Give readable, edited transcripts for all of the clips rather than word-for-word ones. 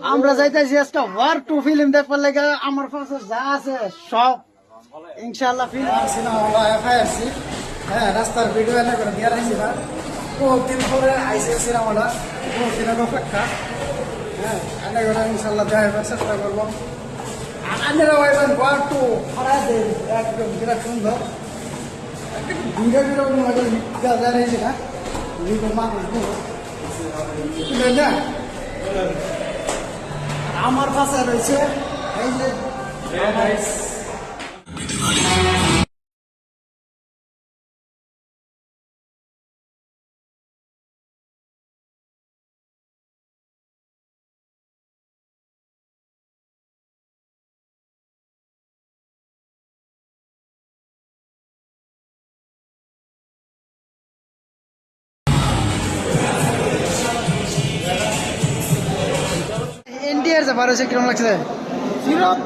আমরা যাইতেছি আজকে ওয়ার 2 ফিল্ম দেখবার লাগে আমার কাছে যা আছে সব ইনশাআল্লাহ ফিল্ম সিনেমা হল এফআইআরসি হ্যাঁ রাস্তার ভিডিও এনে করে দিয়ে রাখছি না বহুত দিন পরে আইসে সিনেমাটা বহুত দিনের অপেক্ষা হ্যাঁ এনে করে ইনশাআল্লাহ দেখার চেষ্টা করবো আনেরা ভাইবেন ওয়ার 2 খরা দেয় একদম বিরাট সুন্দর ভিডিও ভিডিও মনে করে রয়েছে না ভিডিও মানুষ না আমার কাছে রয়েছে এই যে ইন্ডিয়ার যে বারোশো কিরম লাগছে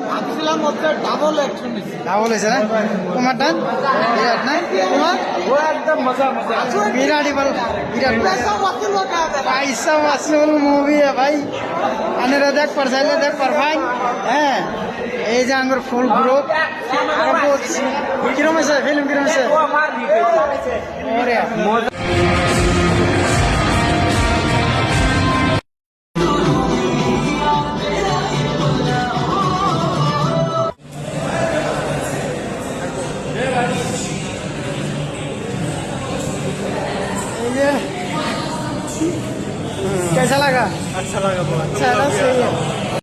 ভাবছিলাম হচ্ছে ডাবল অ্যাকশন ডাবল হয়েছে না তোমার টান বিরাট না তোমার ও একদম মজা মজা বিরাট এবার বিরাট পয়সা ওয়াসুল মুভি ভাই আনেরা দেখ পার চাইলে দেখ পার ভাই হ্যাঁ এই যে আঙ্গুর ফুল গ্রুপ কিরম হয়েছে ফিল্ম কিরম হয়েছে कैसा लगा अच्छा लगा बहुत अच्छा सही है